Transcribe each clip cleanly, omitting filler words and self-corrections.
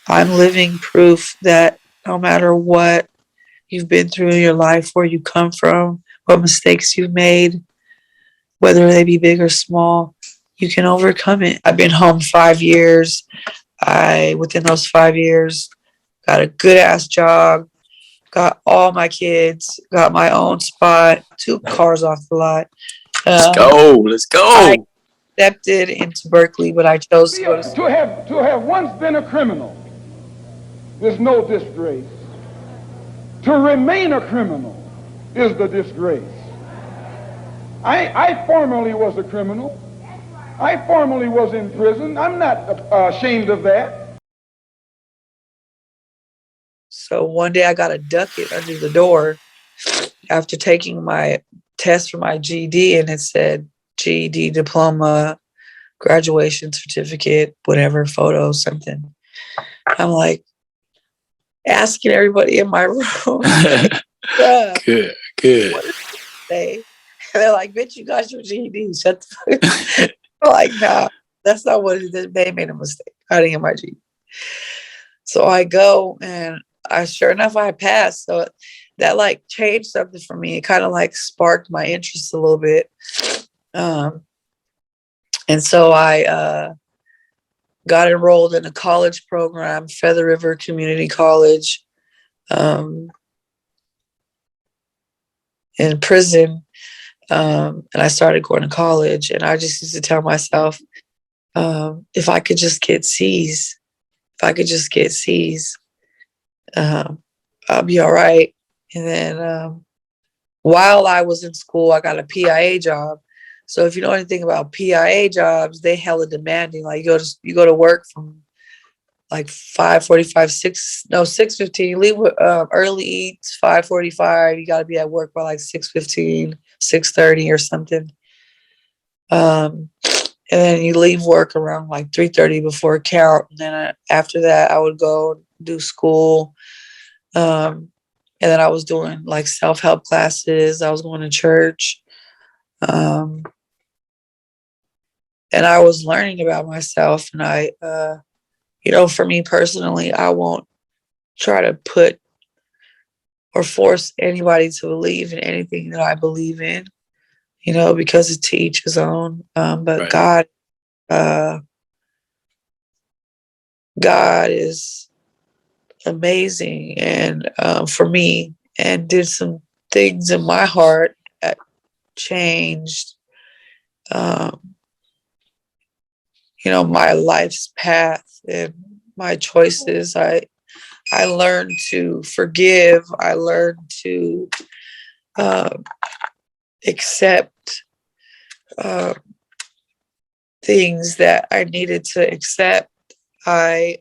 I'm living proof that no matter what you've been through in your life, where you come from, what mistakes you've made, whether they be big or small, you can overcome it. I've been home 5 years. Within those 5 years, got a good ass job, got all my kids, got my own spot, 2 cars off the lot. Let's Um, go. Let's I go. accepted into Berkeley, but I chose to go to school. To have once been a criminal is no disgrace. To remain a criminal is the disgrace. I formerly was a criminal. I formerly was in prison. I'm not ashamed of that. So one day I got a ducket under the door after taking my test for my GED, and it said GED diploma, graduation certificate, whatever, photo, something. I'm like asking everybody in my room, like, bruh, Good. Good. what did they say? And they're like, bitch, you got your GED. Shut the fuck up. I'm like, nah, that's not what it is. They made a mistake. I didn't get my GED. So I go and sure enough, I passed. So that like changed something for me. It kind of like sparked my interest a little bit. Um, and so I got enrolled in a college program, Feather River Community College, in prison. And I started going to college, and I just used to tell myself, if I could just get C's, if I could just get C's, I'll be all right. And then while I was in school, I got a PIA job. So if you know anything about PIA jobs, they hella demanding. Like you go to work from like 5:45, 6:15. Leave early eats 5:45. You got to be at work by like 6:15, 6:30 or something. And then you leave work around like 3:30 before count. And then after that, I would go do school. And then I was doing like self-help classes. I was going to church. Um, and I was learning about myself. And for me personally, I won't try to put or force anybody to believe in anything that I believe in, because it's to each his own. But Right. God is amazing, and for me, and did some things in my heart that changed, my life's path and my choices. I learned to forgive. I learned to accept things that I needed to accept. I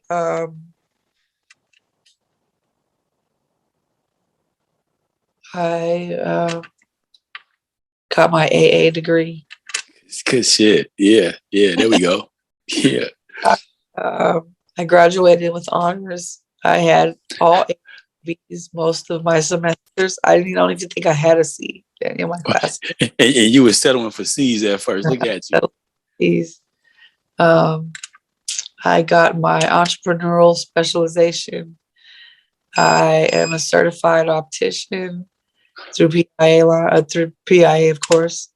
got my AA degree. It's good shit. Yeah. Yeah. There we go. Yeah. I graduated with honors. I had all B's most of my semesters. I don't even think I had a C in my class. And you were settling for C's at first. Look at you. C's. I got my entrepreneurial specialization. I am a certified optician through PIA, of course.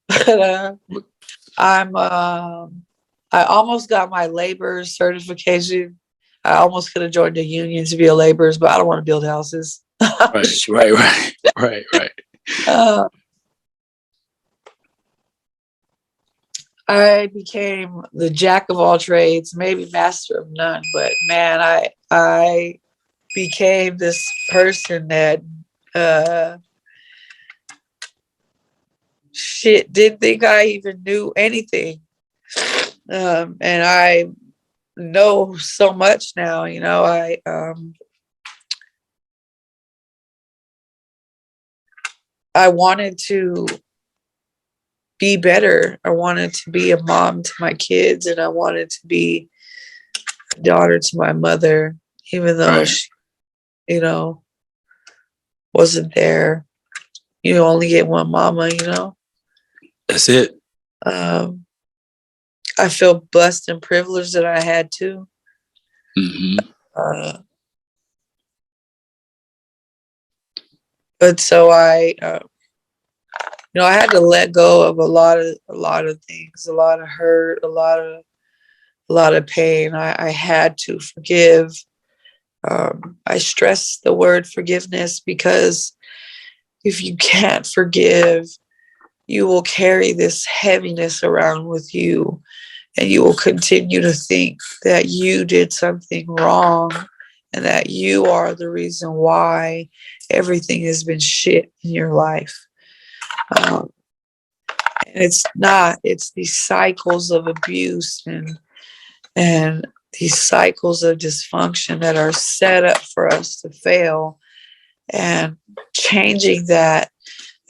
I almost got my laborer's certification. I almost could have joined a union to be a laborer, but I don't want to build houses. Right. I became the jack of all trades, maybe master of none. But man, I became this person that didn't think I even knew anything. And I know so much now. I wanted to be better. I wanted to be a mom to my kids, and I wanted to be a daughter to my mother, even though she, wasn't there. You only get one mama, That's it. I feel blessed and privileged that I had two. Mm-hmm. Uh, but so I had to let go of a lot of things, a lot of hurt, a lot of pain. I had to forgive. I stress the word forgiveness because if you can't forgive, you will carry this heaviness around with you, and you will continue to think that you did something wrong and that you are the reason why everything has been shit in your life. Um, and it's not, it's these cycles of abuse and these cycles of dysfunction that are set up for us to fail, and changing that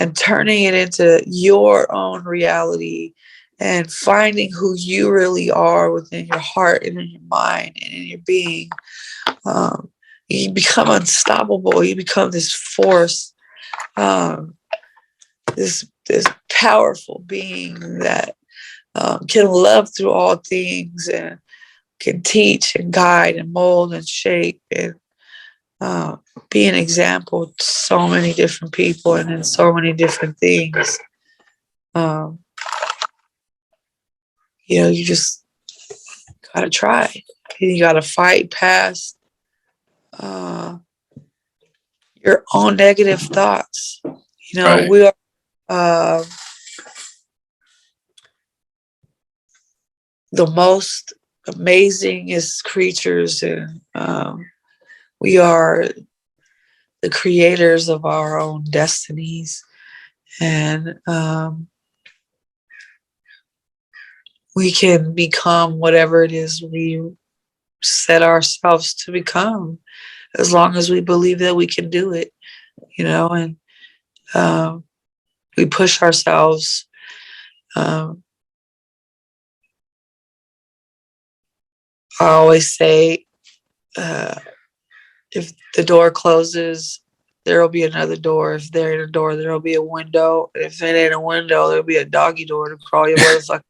and turning it into your own reality and finding who you really are within your heart and in your mind and in your being. You become unstoppable. You become this force, this powerful being that can love through all things and can teach and guide and mold and shape and be an example to so many different people and in so many different things. Um, you just gotta try. You gotta fight past your own negative thoughts. Right. We are uh, the most amazingest creatures, and we are the creators of our own destinies. And we can become whatever it is we set ourselves to become, as long as we believe that we can do it, and we push ourselves. Um, I always say, if the door closes, there will be another door. If there ain't a door, there will be a window. If it ain't a window, there'll be a doggy door to crawl your motherfucker.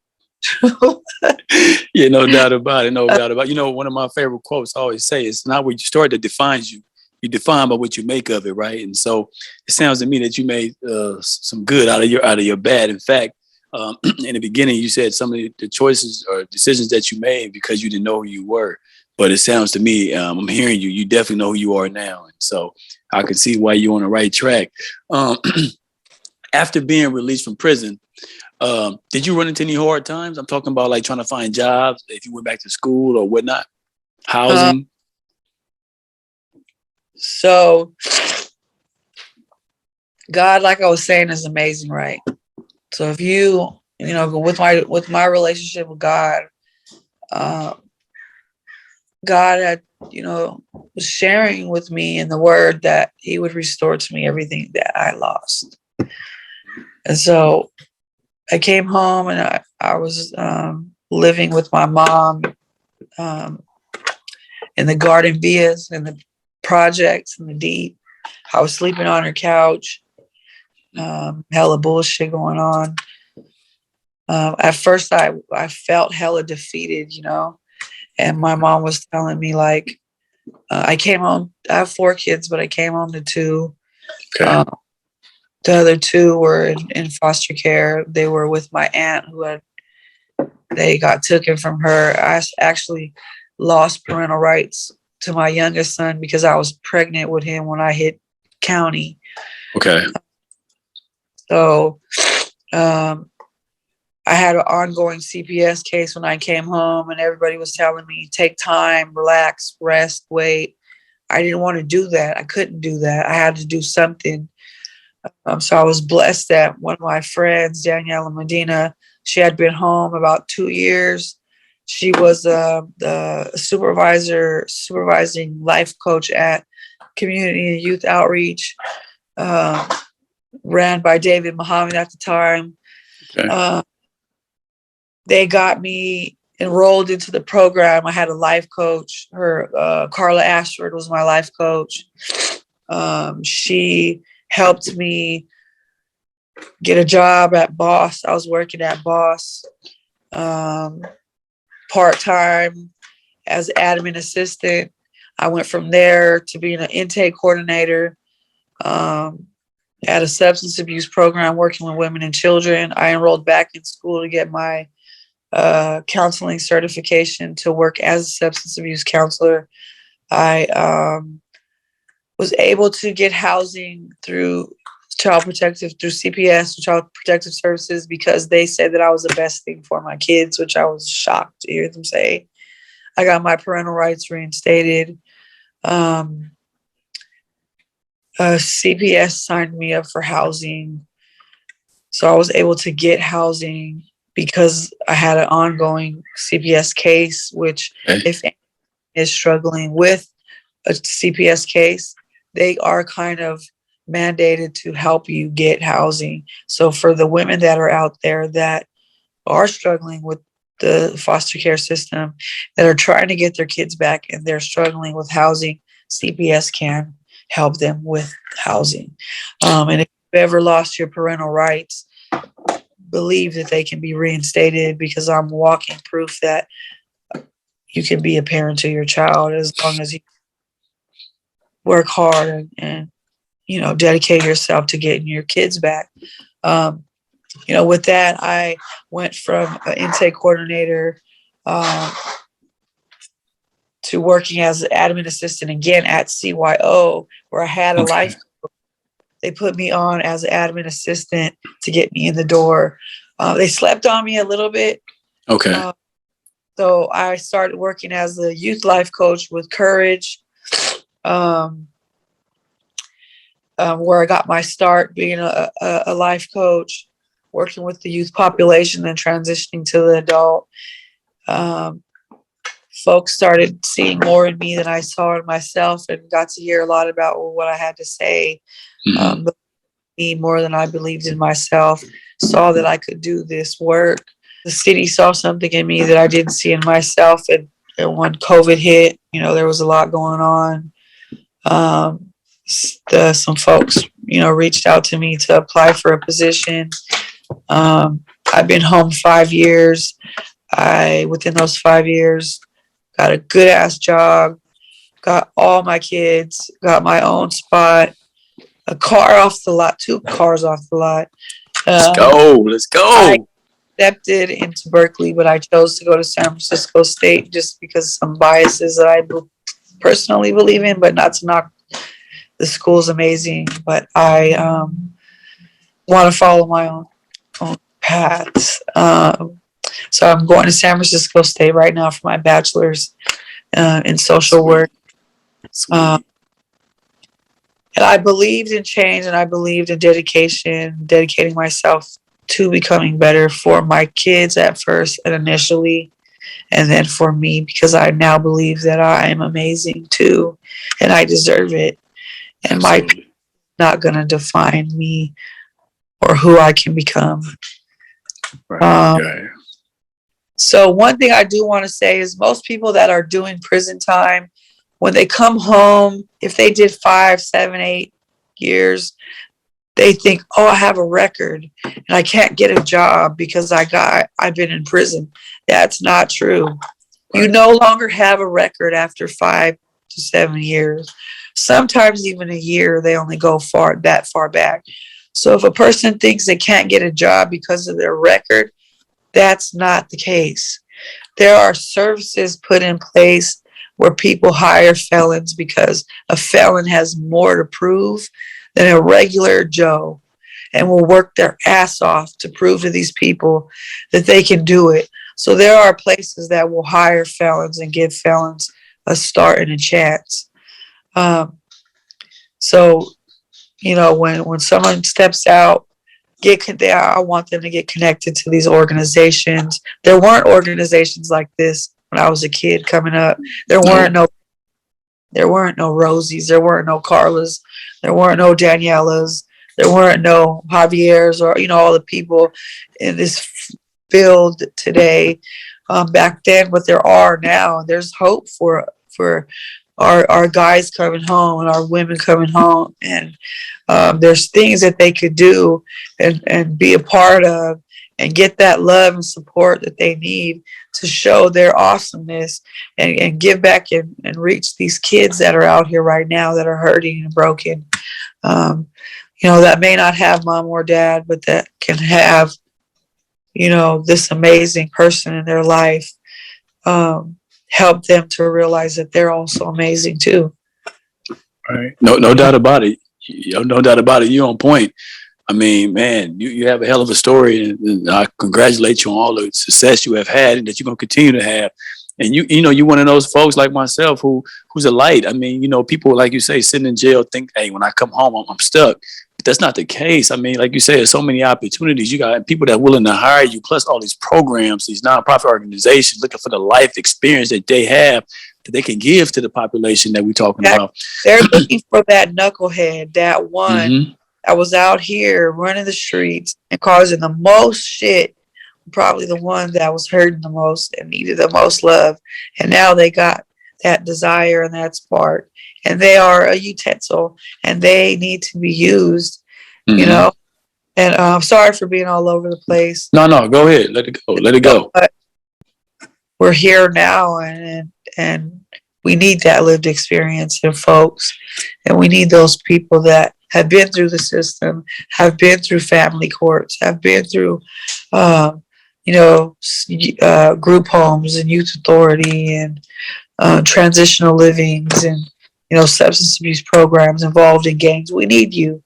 Yeah, no doubt about it. No doubt about it. One of my favorite quotes I always say is not what you start that defines you. You define by what you make of it, right? And so it sounds to me that you made some good out of your bad. In fact, in the beginning, you said some of the choices or decisions that you made because you didn't know who you were. But it sounds to me, I'm hearing you. You definitely know who you are now, and so I can see why you're on the right track. After being released from prison, did you run into any hard times? I'm talking about like trying to find jobs, if you went back to school or whatnot, Uh, housing. so God, like I was saying, is amazing, right? So if with my relationship with God, uh, God had, was sharing with me in the Word that He would restore to me everything that I lost. And so I came home and I was living with my mom um, in the garden villas and the projects and the deep. I was sleeping on her couch. Hella bullshit going on. At first, I felt hella defeated, and my mom was telling me like, I came home. I have 4 kids, but I came home to 2. Okay. The other 2 were in foster care. They were with my aunt they got taken from her. I actually lost parental rights to my youngest son because I was pregnant with him when I hit county. Okay. So I had an ongoing CPS case when I came home, and everybody was telling me, take time, relax, rest, wait. I didn't want to do that. I couldn't do that. I had to do something. So I was blessed that one of my friends, Daniela Medina, she had been home about 2 years. She was the supervising life coach at Community and Youth Outreach, ran by David Muhammad at the time. Okay. They got me enrolled into the program. I had a life coach. Carla Ashford was my life coach. She helped me get a job at Boss. I was working at Boss part-time as admin assistant. I went from there to being an intake coordinator at a substance abuse program working with women and children. I enrolled back in school to get my counseling certification to work as a substance abuse counselor. I was able to get housing through CPS, Child Protective Services, because they said that I was the best thing for my kids, which I was shocked to hear them say. I got my parental rights reinstated. CPS signed me up for housing. So I was able to get housing because I had an ongoing CPS case, which if anyone is struggling with a CPS case, they are kind of mandated to help you get housing. So for the women that are out there that are struggling with the foster care system, that are trying to get their kids back and they're struggling with housing, CPS can help them with housing. And if you've ever lost your parental rights, believe that they can be reinstated, because I'm walking proof that you can be a parent to your child as long as you work hard and dedicate yourself to getting your kids back. With that, I went from an intake coordinator to working as an admin assistant again at CYO, where I had a life. They put me on as an admin assistant to get me in the door. They slept on me a little bit. Okay. So I started working as a youth life coach with Courage, where I got my start being a life coach, working with the youth population and transitioning to the adult. Folks started seeing more in me than I saw in myself, and got to hear a lot about what I had to say. Me more than I believed in myself, saw that I could do this work. The city saw something in me that I didn't see in myself. And when COVID hit, there was a lot going on. Some folks, reached out to me to apply for a position. I've been home 5 years. Within those 5 years, got a good ass job, got all my kids, got my own spot, a car off the lot, 2 cars off the lot. Let's go. I accepted into Berkeley, but I chose to go to San Francisco State just because some biases that I personally believe in, but not to knock. The school's amazing, but I want to follow my own paths. So I'm going to San Francisco State right now for my bachelor's in social work. And I believed in change, and I believed in dedicating myself to becoming better for my kids at first and initially, and then for me, because I now believe that I am amazing too, and I deserve it. And my not going to define me or who I can become. Right. So one thing I do want to say is most people that are doing prison time, when they come home, if they did 5, 7, 8 years, they think, oh, I have a record and I can't get a job because I've been in prison. That's not true. Right. You no longer have a record after 5 to 7 years. Sometimes even a year, they only go that far back. So if a person thinks they can't get a job because of their record, that's not the case. There are services put in place where people hire felons because a felon has more to prove than a regular Joe, and will work their ass off to prove to these people that they can do it. So there are places that will hire felons and give felons a start and a chance. When someone steps out, I want them to get connected to these organizations. There weren't organizations like this when I was a kid coming up. There weren't no Rosies. There weren't no Carlas. There weren't no Danielas. There weren't no Javier's or all the people in this field today back then. But there are now. There's hope for our guys coming home and our women coming home, and there's things that they could do and be a part of and get that love and support that they need to show their awesomeness and give back and reach these kids that are out here right now that are hurting and broken. That may not have mom or dad, but that can have, this amazing person in their life, help them to realize that they're also amazing too. Right. No doubt about it. No doubt about it. You're on point. I mean, man, you have a hell of a story, and I congratulate you on all the success you have had and that you're going to continue to have. And you're one of those folks like myself who's a light. I mean, people, like you say, sitting in jail think, hey, when I come home, I'm stuck. But that's not the case. I mean, like you say, there's so many opportunities. You got people that are willing to hire you, plus all these programs, these nonprofit organizations looking for the life experience that they have that they can give to the population that we're talking about. They're looking for that knucklehead, that one Mm-hmm. that was out here running the streets and causing the most shit, probably the one that was hurting the most and needed the most love. And now they got that desire and that spark, and they are a utensil and they need to be used, Mm-hmm. And I'm sorry for being all over the place. No, go ahead. Let it go. Let it go. But we're here now, and we need that lived experience in folks, and we need those people that have been through the system, have been through family courts, have been through, group homes and youth authority and transitional livings and, substance abuse programs involved in gangs. We need you.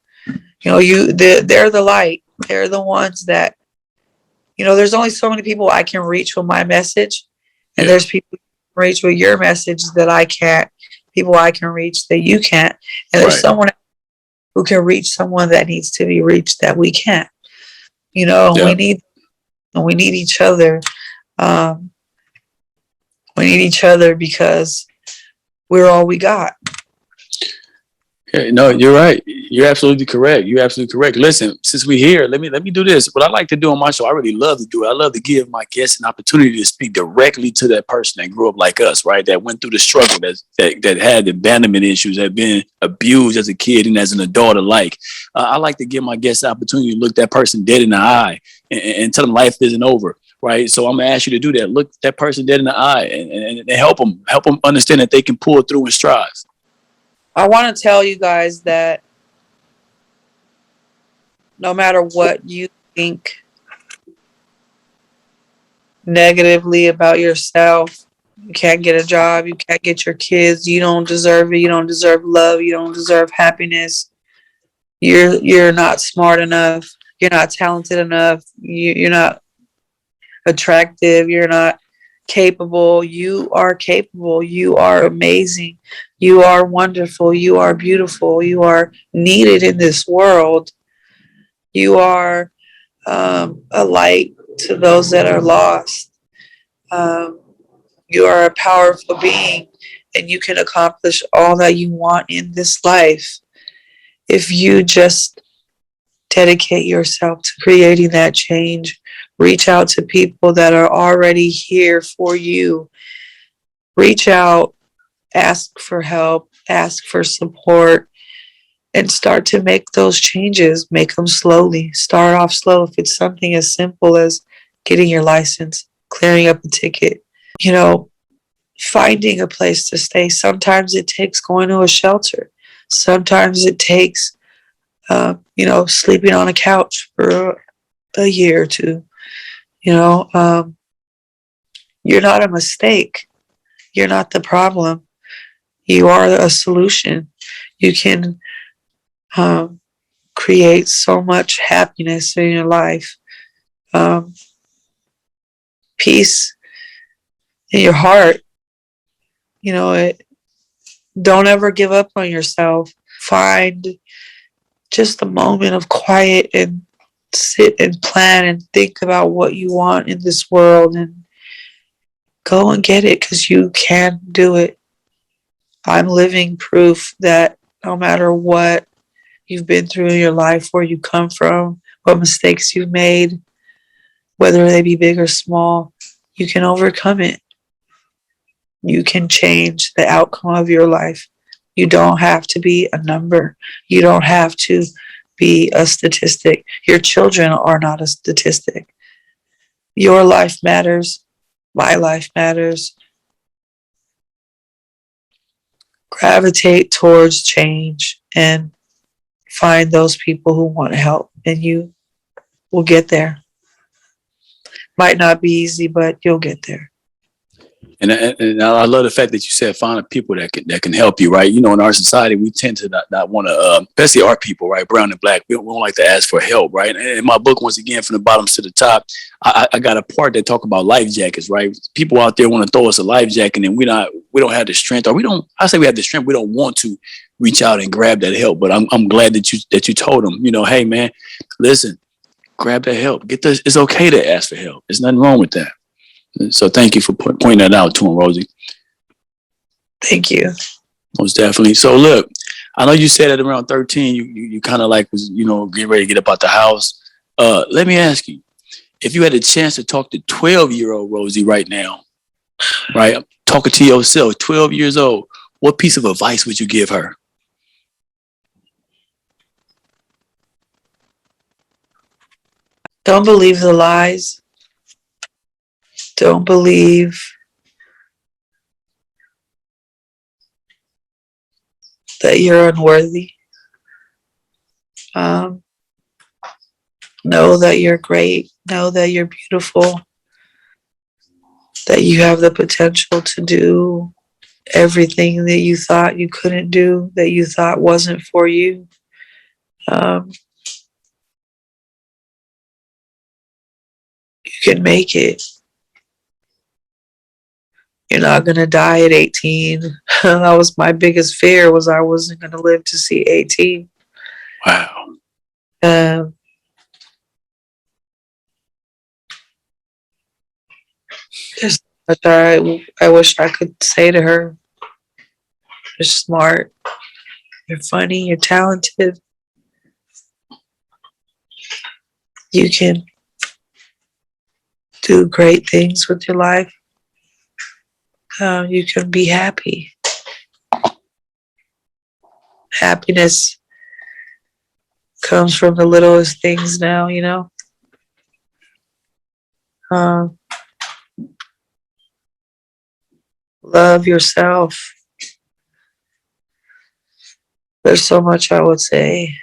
They're the light. They're the ones that, there's only so many people I can reach with my message. And there's people you can reach with your message that I can't, people I can reach that you can't. And there's someone who can reach someone that needs to be reached that we can't. We need each other. We need each other because we're all we got. Yeah, no, you're right. You're absolutely correct. You're absolutely correct. Listen, since we're here, let me do this. What I like to do on my show, I really love to do it. I love to give my guests an opportunity to speak directly to that person that grew up like us, right? That went through the struggle, that had abandonment issues, that been abused as a kid and as an adult alike. I like to give my guests the opportunity to look that person dead in the eye and tell them life isn't over. Right. So I'm going to ask you to do that. Look that person dead in the eye and help them understand that they can pull through and strive. I want to tell you guys that no matter what you think negatively about yourself, you can't get a job, you can't get your kids, you don't deserve it, you don't deserve love, you don't deserve happiness, you're not smart enough, you're not talented enough, you're not attractive, you're not capable. You are capable. You are amazing. You are wonderful. You are beautiful. You are needed in this world. You are a light to those that are lost. You are a powerful being, and you can accomplish all that you want in this life if you just dedicate yourself to creating that change. Reach out to people that are already here for you. Reach out, ask for help, ask for support, and start to make those changes. Make them slowly. Start off slow. If it's something as simple as getting your license, clearing up a ticket, finding a place to stay. Sometimes it takes going to a shelter. Sometimes it takes, sleeping on a couch for a year or two. You're not a mistake. You're not the problem. You are a solution. You can create so much happiness in your life, peace in your heart. Don't ever give up on yourself. Find just a moment of quiet and sit and plan and think about what you want in this world and go and get it, because you can do it. I'm living proof that no matter what you've been through in your life, where you come from, what mistakes you've made, whether they be big or small, you can overcome it. You can change the outcome of your life. You don't have to be a number. You don't have to be a statistic. Your children are not a statistic. Your life matters. My life matters. Gravitate towards change and find those people who want to help, and you will get there. Might not be easy, but you'll get there. And I love the fact that you said find the people that can help you, right? You know, in our society, we tend to not want to, especially our people, right? Brown and black, we don't like to ask for help, right? And in my book, once again, from the bottom to the top, I got a part that talk about life jackets, right? People out there want to throw us a life jacket, and we don't have the strength, or I say we have the strength, we don't want to reach out and grab that help. But I'm glad that you told them, you know, hey man, listen, grab that help. It's okay to ask for help. There's nothing wrong with that. So thank you for pointing that out to him, Rosie. Thank you. Most definitely. So look, I know you said at around 13, you kind of like was, you know, getting ready to get up out the house. Let me ask you, if you had a chance to talk to 12-year-old Rosie right now, right? Talking to yourself, 12 years old, what piece of advice would you give her? Don't believe the lies. Don't believe that you're unworthy. Know that you're great. Know that you're beautiful. That you have the potential to do everything that you thought you couldn't do, that you thought wasn't for you. You can make it. You're not going to die at 18. That was my biggest fear, was I wasn't going to live to see 18. Wow. There's so much I wish I could say to her. You're smart. You're funny. You're talented. You can do great things with your life. You can be happy. Happiness comes from the littlest things now, you know. Love yourself. There's so much I would say.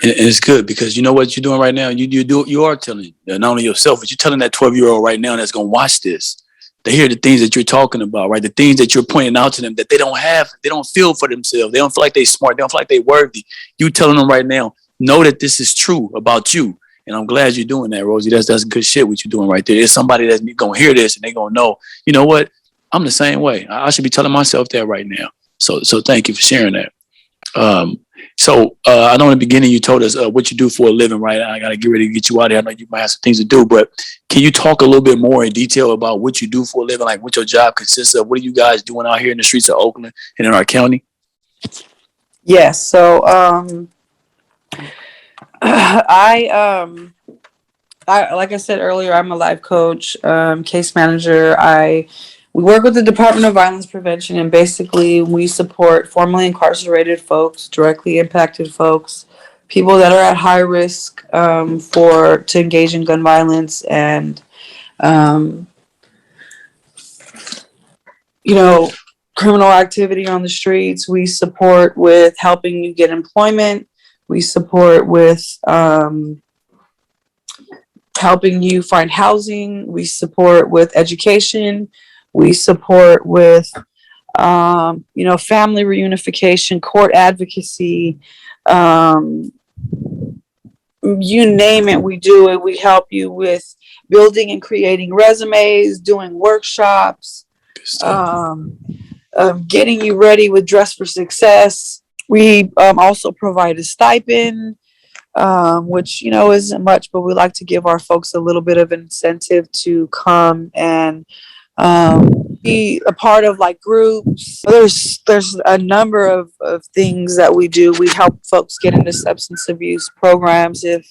And it's good because you know what you're doing right now. You are telling not only yourself, but you're telling that 12-year-old right now that's gonna watch this. They hear the things that you're talking about, right? The things that you're pointing out to them that they don't have, they don't feel for themselves. They don't feel like they're smart. They don't feel like they're worthy. You telling them right now, know that this is true about you. And I'm glad you're doing that, Rosie. That's good shit what you're doing right there. There's somebody that's gonna hear this and they're gonna know, you know what? I'm the same way. I should be telling myself that right now. So thank you for sharing that. So I know in the beginning you told us what you do for a living, right? I got to get ready to get you out of here. I know you might have some things to do, but can you talk a little bit more in detail about what you do for a living, like what your job consists of? What are you guys doing out here in the streets of Oakland and in our county? Yes. So I like I said earlier, I'm a life coach, case manager. We work with the Department of Violence Prevention, and basically we support formerly incarcerated folks, directly impacted folks, people that are at high risk to engage in gun violence, and you know, criminal activity on the streets. We support with helping you get employment. We support with helping you find housing. We support with education. We support with, family reunification, court advocacy, you name it, we do it. We help you with building and creating resumes, doing workshops, getting you ready with Dress for Success. We also provide a stipend, which, isn't much, but we like to give our folks a little bit of incentive to come and be a part of like groups. There's a number of things that we do. We help folks get into substance abuse programs if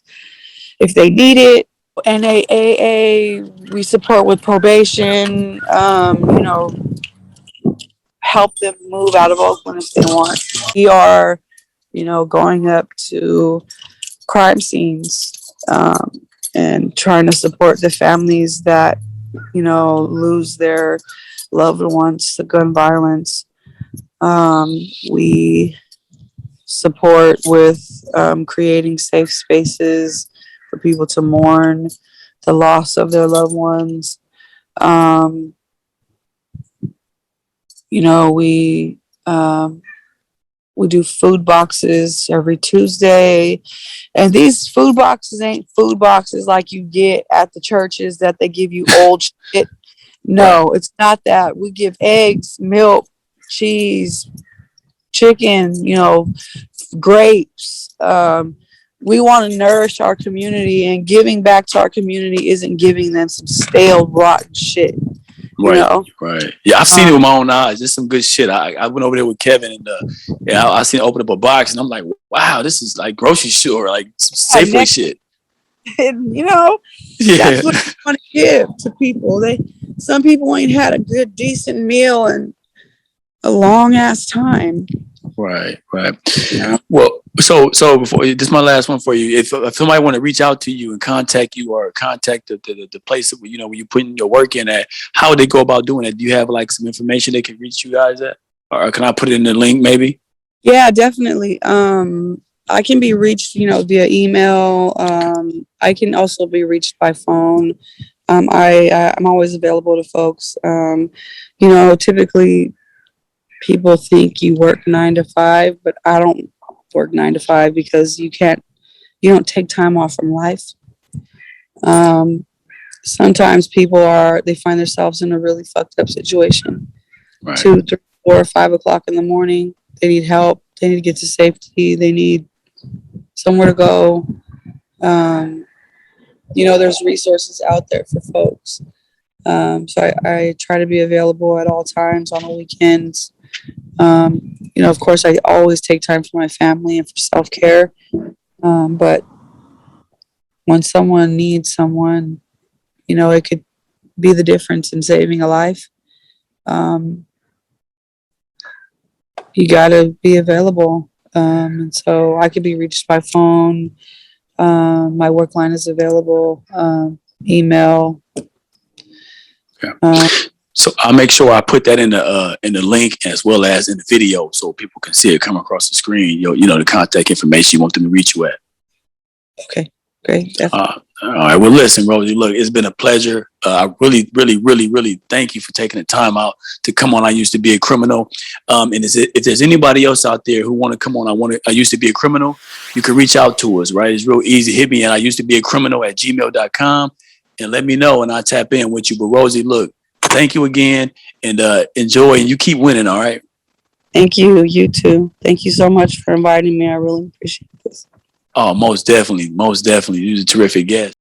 they need it. NAAA, we support with probation, help them move out of Oakland if they want. We are, going up to crime scenes, and trying to support the families that, lose their loved ones to gun violence. We support with creating safe spaces for people to mourn the loss of their loved ones. We do food boxes every Tuesday, and these food boxes ain't food boxes like you get at the churches that they give you old shit. No, it's not that. We give eggs, milk, cheese, chicken, grapes. We want to nourish our community, and giving back to our community isn't giving them some stale, rotten shit. Right. Yeah, I've seen it with my own eyes. There's some good shit. I went over there with Kevin, and I seen him open up a box, and I'm like, wow, this is like grocery store, like some Safeway shit. And, that's what I want to give to people. Some people ain't had a good, decent meal in a long ass time. Right. Well, so before this is my last one for you. If somebody want to reach out to you and contact you, or contact the place where where you putting your work in at, how would they go about doing it? Do you have like some information they can reach you guys at, or can I put it in the link maybe? Yeah, definitely. I can be reached, via email. I can also be reached by phone. I'm always available to folks. Typically people think you work 9 to 5, but I don't work 9 to 5 because you don't take time off from life. Sometimes people they find themselves in a really fucked up situation. Right. 2, 3, 4, 5 o'clock in the morning. They need help. They need to get to safety. They need somewhere to go. There's resources out there for folks. So I try to be available at all times on the weekends. Of course, I always take time for my family and for self-care. But when someone needs someone, it could be the difference in saving a life. You got to be available. And so I could be reached by phone. My work line is available. Email. Yeah. So I'll make sure I put that in the link as well as in the video, so people can see it come across the screen. The contact information you want them to reach you at. Okay, great. All right. Well, listen, Rosie. Look, it's been a pleasure. I really, really, really, really thank you for taking the time out to come on. I Used to Be a Criminal. And if there's anybody else out there who want to come on, I Used to Be a Criminal, you can reach out to us. Right? It's real easy. Hit me at IUsedToBeACriminal@gmail.com and let me know, and I'll tap in with you. But Rosie, look. Thank you again, and enjoy, and you keep winning, all right? Thank you. You too. Thank you so much for inviting me. I really appreciate this. Oh, most definitely. Most definitely. You're a terrific guest.